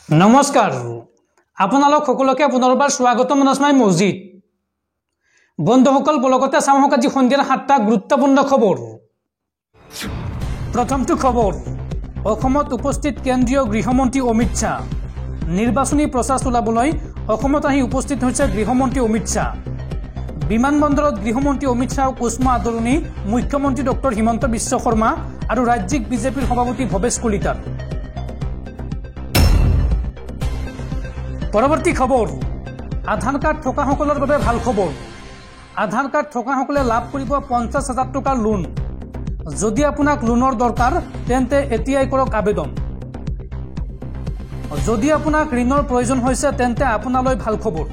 নমস্কাৰ আপোনালোক সকলোকে পুনৰবাৰ স্বাগতম জনাই মছজিদ বন্ধুসকল বলগতে চামক আজি সন্ধিয়াৰ 7টা গুৰুত্বপূৰ্ণ খবৰ প্ৰথমটো খবৰ অসমত উপস্থিত কেন্দ্ৰীয় গৃহমন্ত্ৰী অমিত শাহ নিৰ্বাচনী প্ৰচাৰ চলাবলৈ অসমত আহি উপস্থিত হৈছে গৃহমন্ত্ৰী অমিত শাহ বিমানবন্দৰত গৃহমন্ত্ৰী অমিত শাহক উষ্ম আদৰণি মুখ্যমন্ত্ৰী ডক্টৰ হিমন্ত বিশ্ব শৰ্মা আৰু ৰাজ্যিক বিজেপিৰ সভাপতি ভৱেশ কলিতাৰ পৰৱৰ্তী খবৰ আধাৰ কাৰ্ড থকাসকলৰ বাবে ভাল খবৰ আধাৰ কাৰ্ড থকাসকলে লাভ কৰিব 50,000 টকাৰ লোন যদি আপোনাক লোনৰ দৰকাৰ তেন্তে এতিয়াই কৰক আবেদন যদি আপোনাক ঋণৰ প্ৰয়োজন হৈছে তেন্তে আপোনালৈ ভাল খবৰ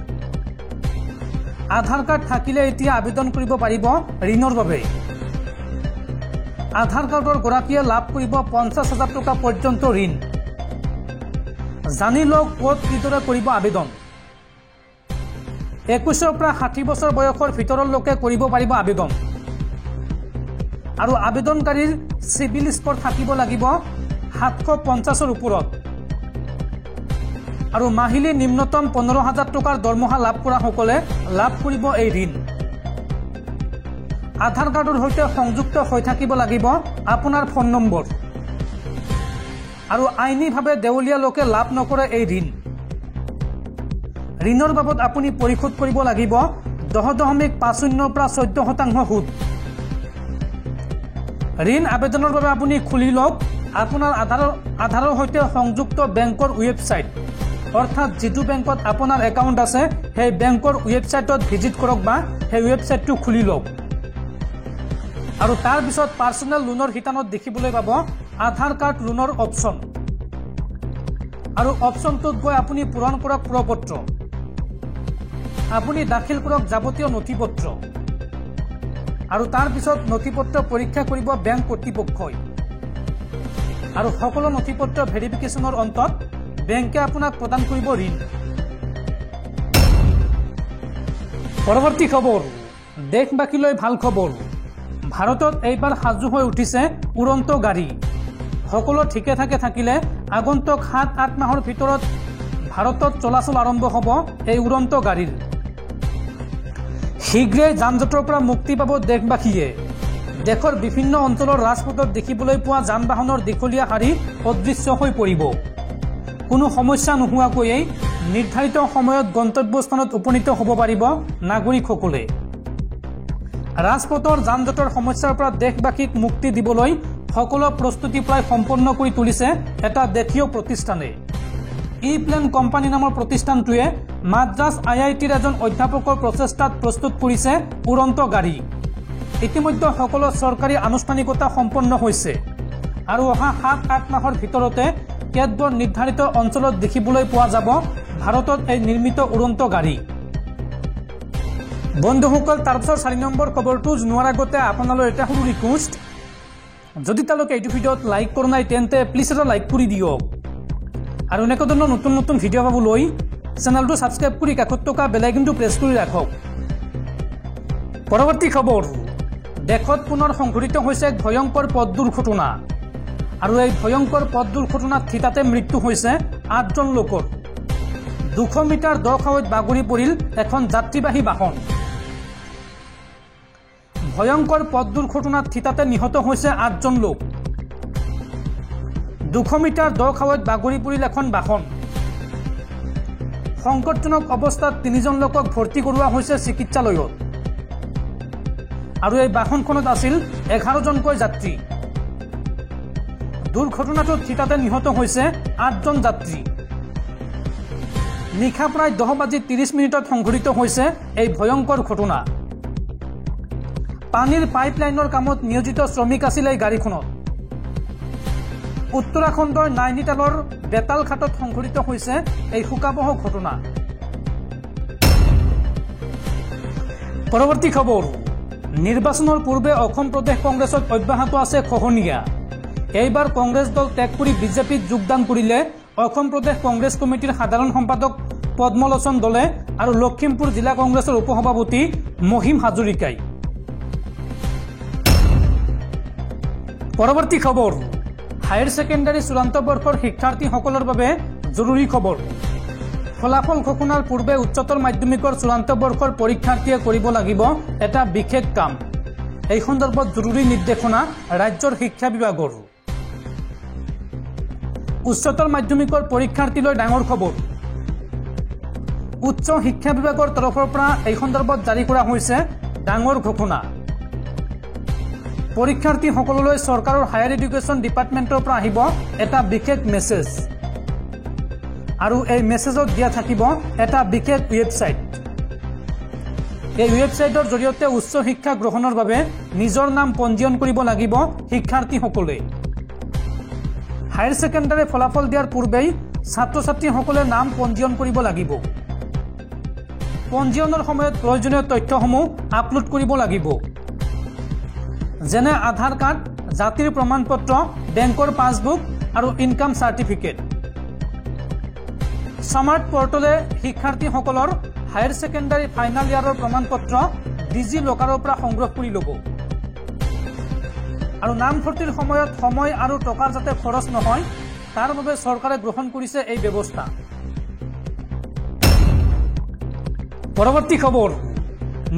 আধাৰ কাৰ্ড থাকিলে এতিয়া আবেদন কৰিব পাৰিব ঋণৰ বাবে আধাৰ কাৰ্ডৰ গৰাকীয়ে লাভ কৰিব 50,000 টকা পৰ্যন্ত ঋণ জানি লওক ক'ত কিদৰে কৰিব আবেদন 21 পৰা 60 বছৰ বয়সৰ ভিতৰৰ লোকে কৰিব পাৰিব আবেদন আৰু আবেদনকাৰীৰ সিভিল স্কোৰ থাকিব লাগিব 750ৰ ওপৰত আৰু মাহিলী নিম্নতম 15,000 টকাৰ দৰমহা লাভ কৰা সকলে লাভ কৰিব এই ঋণ আধাৰ কাৰ্ডৰ সৈতে সংযুক্ত হৈ থাকিব লাগিব আপোনাৰ ফোন নম্বৰ আৰু আইনীভাৱে দেউলীয়া লোকে লাভ নকৰে এই ঋণ ঋণৰ বাবদ আপুনি পৰিশোধ কৰিব লাগিব 10.50 পৰা 14% সুদ ঋণ আবেদনৰ বাবে আপুনি খুলি লওক আপোনাৰ আধাৰৰ সৈতে সংযুক্ত বেংকৰ ৱেবছাইট অৰ্থাৎ যিটো বেংকত আপোনাৰ একাউণ্ট আছে সেই বেংকৰ ৱেবছাইটত ভিজিট কৰক বা সেই ৱেবছাইটটো খুলি লওক আৰু তাৰ পিছত পাৰ্সোনেল লোনৰ হিতানত দেখিবলৈ পাব আধাৰ কাৰ্ড লোনৰ অপশন আৰু অপশনটোত গৈ আপুনি পূৰণ কৰক প্ৰপত্ৰ আপুনি দাখিল কৰক যাৱতীয় নথিপত্ৰ আৰু তাৰ পিছত নথিপত্ৰ পৰীক্ষা কৰিব বেংক কৰ্তৃপক্ষই আৰু সকলো নথিপত্ৰ ভেৰিফিকেশনৰ অন্তত বেংকে আপোনাক প্ৰদান কৰিব ঋণ পৰৱৰ্তী খবৰ দেশবাসীলৈ ভাল খবৰ ভাৰতত এইবাৰ সাজু হৈ উঠিছে উৰন্ত গাড়ী সকলো ঠিকে থাকে থাকিলে আগন্তুক 7-8 মাহৰ ভিতৰত ভাৰতত চলাচল আৰম্ভ হ'ব এই উৰন্ত গাড়ীৰ শীঘ্ৰে যান-জঁটৰ পৰা মুক্তি পাব দেশবাসীয়ে দেশৰ বিভিন্ন অঞ্চলৰ ৰাজপথত দেখিবলৈ পোৱা যান-বাহনৰ দীঘলীয়া শাৰী অদৃশ্য হৈ পৰিব কোনো সমস্যা নোহোৱাকৈয়ে নিৰ্ধাৰিত সময়ত গন্তব্যস্থানত উপনীত হ'ব পাৰিব নাগৰিকসকলে ৰাজপথৰ যান-জঁটৰ সমস্যাৰ পৰা দেশবাসীক মুক্তি দিবলৈ সকলো প্ৰস্তুতি প্ৰায় সম্পন্ন কৰি তুলিছে এটা দেশীয় প্ৰতিষ্ঠানে ই-প্লেন কোম্পানী নামৰ প্ৰতিষ্ঠানটোৱে মাদ্ৰাজ IITৰ এজন অধ্যাপকৰ প্ৰচেষ্টাত প্ৰস্তুত কৰিছে উৰন্ত গাড়ী ইতিমধ্যে সকলো চৰকাৰী আনুষ্ঠানিকতা সম্পন্ন হৈছে আৰু অহা 7-8 মাহৰ ভিতৰতে কেতবোৰ নিৰ্ধাৰিত অঞ্চলত দেখিবলৈ পোৱা যাব ভাৰতত এই নিৰ্মিত উৰন্ত গাড়ী বন্ধুসকল তাৰপিছত 4 নম্বৰ খবৰটো জনোৱাৰ আগতে আপোনালৈ এটা সৰু ৰিকুৱেষ্ট যদি তালোকে এইটো ভিডিঅ'ত লাইক কৰা নাই তেন্তে প্লিজ এটা লাইক কৰি দিয়ক আৰু এনেকুৱা ধৰণৰ নতুন নতুন ভিডিঅ' পাবলৈ চেনেলটো সাবস্ক্ৰাইব কৰি কাষত থকা বেল আইকনটো প্ৰেছ কৰি ৰাখক পৰৱৰ্তী খবৰ দেশত পুনৰ সংঘটিত হৈছে এক ভয়ংকৰ পথ দুৰ্ঘটনা আৰু এই ভয়ংকৰ পথ দুৰ্ঘটনাত থিতাতে মৃত্যু হৈছে 8 জন লোকৰ 200 মিটাৰ দ খাৱৈত বাগৰি পৰিল এখন যাত্ৰীবাহী বাহন ভয়ংকৰ পথ দুৰ্ঘটনাত থিতাতে নিহত হৈছে 8 জন লোক 200 মিটাৰ দ খাৱৈত বাগৰি পৰিল এখন বাহন সংকটজনক অৱস্থাত 3 জন লোকক ভৰ্তি কৰোৱা হৈছে চিকিৎসালয়ত আৰু এই বাহনখনত আছিল 11 জনকৈ যাত্ৰী দুৰ্ঘটনাটোত থিতাতে নিহত হৈছে 8 জন যাত্ৰী নিশা প্ৰায় 10:30 সংঘটিত হৈছে এই ভয়ংকৰ ঘটনা পানীৰ পাইপলাইনৰ কামত নিয়োজিত শ্ৰমিক আছিল এই গাড়ীখনত উত্তৰাখণ্ডৰ নাইনিতালৰ বেতাল ঘাটত সংঘটিত হৈছে এই শোকাবহ ঘটনা পৰৱৰ্তী খবৰ নিৰ্বাচনৰ পূৰ্বে অসম প্ৰদেশ কংগ্ৰেছত অব্যাহত আছে খহনীয়া এইবাৰ কংগ্ৰেছ দল ত্যাগ কৰি বিজেপিত যোগদান কৰিলে অসম প্ৰদেশ কংগ্ৰেছ কমিটিৰ সাধাৰণ সম্পাদক পদ্মলোচন দলে আৰু লখিমপুৰ জিলা কংগ্ৰেছৰ উপসভাপতি মহিম হাজৰিকাই পৰৱৰ্তী খবৰ হায়াৰ সেকেন্ডাৰী চূড়ান্ত বৰ্ষৰ শিক্ষাৰ্থীসকলৰ বাবে জৰুৰি খবৰ ফলাফল ঘোষণাৰ পূৰ্বে উচ্চতৰ মাধ্যমিকৰ চূড়ান্ত বৰ্ষৰ পৰীক্ষাৰ্থীয়ে কৰিব লাগিব এটা বিশেষ কাম এই সন্দৰ্ভত জৰুৰী নিৰ্দেশনা ৰাজ্যৰ শিক্ষা বিভাগৰ উচ্চতৰ মাধ্যমিকৰ পৰীক্ষাৰ্থীলৈ ডাঙৰ খবৰ উচ্চ শিক্ষা বিভাগৰ তৰফৰ পৰা এই সন্দৰ্ভত জাৰি কৰা হৈছে ডাঙৰ ঘোষণা পৰীক্ষাৰ্থীসকললৈ চৰকাৰৰ হায়াৰ এডুকেশ্যন ডিপাৰ্টমেণ্টৰ পৰা আহিব এটা বিশেষ মেছেজ আৰু এই মেছেজত দিয়া থাকিব এটা বিশেষ ৱেবছাইট এই ৱেবছাইটৰ জৰিয়তে উচ্চ শিক্ষা গ্ৰহণৰ বাবে নিজৰ নাম পঞ্জীয়ন কৰিব লাগিব শিক্ষাৰ্থীসকলে হায়াৰ সেকেন্ডাৰী ফলাফল দিয়াৰ পূৰ্বেই ছাত্ৰ ছাত্ৰীসকলে নাম পঞ্জীয়ন কৰিব লাগিব পঞ্জীয়নৰ সময়ত প্ৰয়োজনীয় তথ্যসমূহ আপলোড কৰিব লাগিব যেনে আধাৰ কাৰ্ড জাতিৰ প্ৰমাণপত্ৰ বেংকৰ পাছবুক আৰু ইনকাম সাৰ্টিফিকেট স্মাৰ্ট পোৰ্টেলে শিক্ষাৰ্থীসকলৰ হায়াৰ সেকেন্ডাৰী ফাইনাল ইয়াৰৰ প্ৰমাণপত্ৰ ডিজি লকাৰৰ পৰা সংগ্ৰহ কৰি ল'ব আৰু নামভৰ্তিৰ সময়ত সময় আৰু টকাৰ যাতে খৰচ নহয় তাৰ বাবে চৰকাৰে গ্ৰহণ কৰিছে এই ব্যৱস্থা পৰৱৰ্তী খবৰ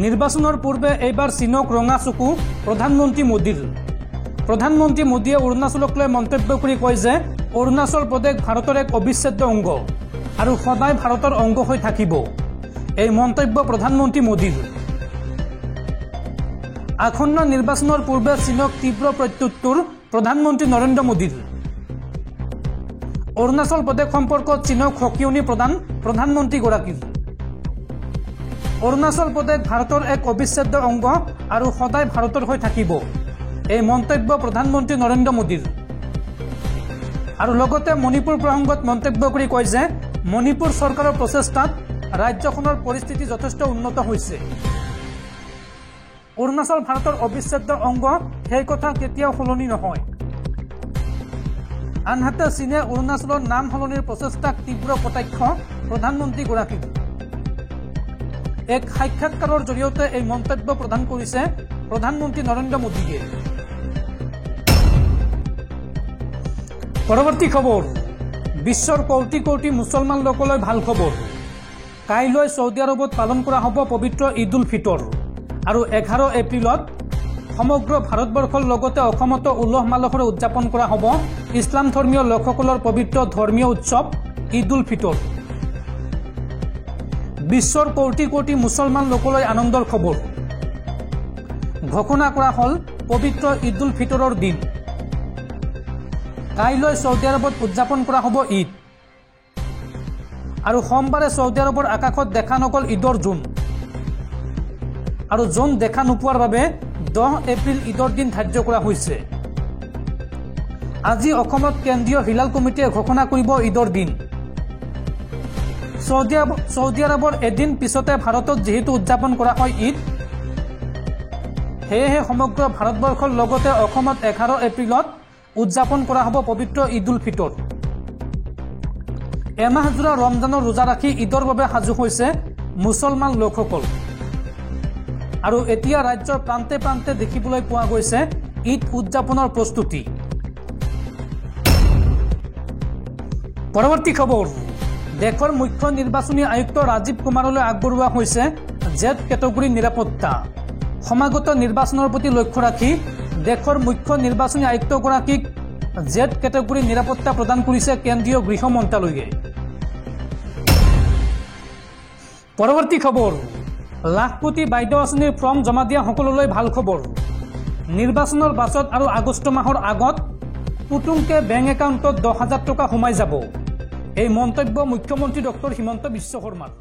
নিৰ্বাচনৰ পূৰ্বে এইবাৰ চীনক ৰঙা চকু প্ৰধানমন্ত্ৰী মোদীয়ে অৰুণাচলক লৈ মন্তব্য কৰি কয় যে অৰুণাচল প্ৰদেশ ভাৰতৰ এক অবিচ্ছেদ্য অংগ আৰু সদায় ভাৰতৰ অংগ হৈ থাকিব এই মন্তব্য প্ৰধানমন্ত্ৰী মোদীৰ আসন্ন নিৰ্বাচনৰ পূৰ্বে চীনক তীব্ৰ প্ৰত্যুত্তৰ প্ৰধানমন্ত্ৰী নৰেন্দ্ৰ মোদীৰ অৰুণাচল প্ৰদেশ সম্পৰ্কত চীনক সকিয়নি প্ৰদান প্ৰধানমন্ত্ৰীগৰাকীৰ অৰুণাচল প্ৰদেশ ভাৰতৰ এক অবিচ্ছেদ্য অংগ আৰু সদায় ভাৰতৰ হৈ থাকিব এই মন্তব্য প্ৰধানমন্ত্ৰী নৰেন্দ্ৰ মোদীৰ আৰু লগতে মণিপুৰ প্ৰসংগত মন্তব্য কৰি কয় যে মণিপুৰ চৰকাৰৰ প্ৰচেষ্টাত ৰাজ্যখনৰ পৰিস্থিতি যথেষ্ট উন্নত হৈছে অৰুণাচল ভাৰতৰ অবিচ্ছেদ্য অংগ সেই কথা কেতিয়াও সলনি নহয় আনহাতে চীনে অৰুণাচলৰ নাম সলনিৰ প্ৰচেষ্টাক তীব্ৰ কটাক্ষ প্ৰধানমন্ত্ৰীগৰাকীৰ এক সাক্ষাৎকাৰৰ জৰিয়তে এই মন্তব্য প্ৰদান কৰিছে প্ৰধানমন্ত্ৰী নৰেন্দ্ৰ মোদীয়ে পৰৱৰ্তী খবৰ বিশ্বৰ কোটি কোটি মুছলমান লোকলৈ ভাল খবৰ কাইলৈ সৌদি আৰবত পালন কৰা হ'ব পবিত্ৰ ঈদ উল ফিতৰ আৰু 11 এপ্ৰিলত সমগ্ৰ ভাৰতবৰ্ষৰ লগতে অসমতো উলহ মালহেৰে উদযাপন কৰা হ'ব ইছলাম ধৰ্মীয় লোকসকলৰ পবিত্ৰ ধৰ্মীয় উৎসৱ ঈদ উল ফিতৰ বিশ্বৰ কোটি কোটি মুছলমান লোকলৈ আনন্দৰ খবৰ ঘোষণা কৰা হ'ল পবিত্ৰ ঈদ উল ফিতৰৰ দিন কাইলৈ সৌদি আৰবত উদযাপন কৰা হ'ব ঈদ আৰু সোমবাৰে সৌদি আৰবৰ আকাশত দেখা নগল ঈদৰ জোন আৰু জোন দেখা নোপোৱাৰ বাবে 10 এপ্ৰিল ঈদৰ দিন ধাৰ্য কৰা হৈছে আজি অসমত কেন্দ্ৰীয় হিলাল কমিটিয়ে ঘোষণা কৰিব ঈদৰ দিন সৌদি আৰবৰ এদিন পিছতে ভাৰতত যেহেতু উদযাপন কৰা হয় ঈদ সেয়েহে সমগ্ৰ ভাৰতবৰ্ষৰ লগতে অসমত 11 এপ্ৰিলত উদযাপন কৰা হ'ব পবিত্ৰ ঈদ উল ফিতৰ এমাহজোৰা ৰমজানৰ ৰোজা ৰাখি ঈদৰ বাবে সাজু হৈছে মুছলমান লোকসকল আৰু এতিয়া ৰাজ্যৰ প্ৰান্তে প্ৰান্তে দেখিবলৈ পোৱা গৈছে ঈদ উদযাপনৰ প্ৰস্তুতি পৰৱৰ্তী খবৰ দেশৰ মুখ্য নিৰ্বাচনী আয়ুক্ত ৰাজীৱ কুমাৰলৈ আগবঢ়োৱা হৈছে জেড কেটেগৰী নিৰাপত্তা সমাগত নিৰ্বাচনৰ প্ৰতি লক্ষ্য ৰাখি দেশৰ মুখ্য নিৰ্বাচনী আয়ুক্তগৰাকীক জেড কেটেগৰী নিৰাপত্তা প্ৰদান কৰিছে কেন্দ্ৰীয় গৃহ মন্ত্ৰালয়ে পৰৱৰ্তী খবৰ লাখপতি বাইদেউ আঁচনিৰ ফৰ্ম জমা দিয়া সকললৈ ভাল খবৰ নিৰ্বাচনৰ পাছত আৰু আগষ্ট মাহৰ আগত পুতুংকে বেংক একাউণ্টত 10,000 টকা সোমাই যাব এই মন্তব্য মুখ্যমন্ত্ৰী ডক্টৰ হিমন্ত বিশ্ব শৰ্মাৰ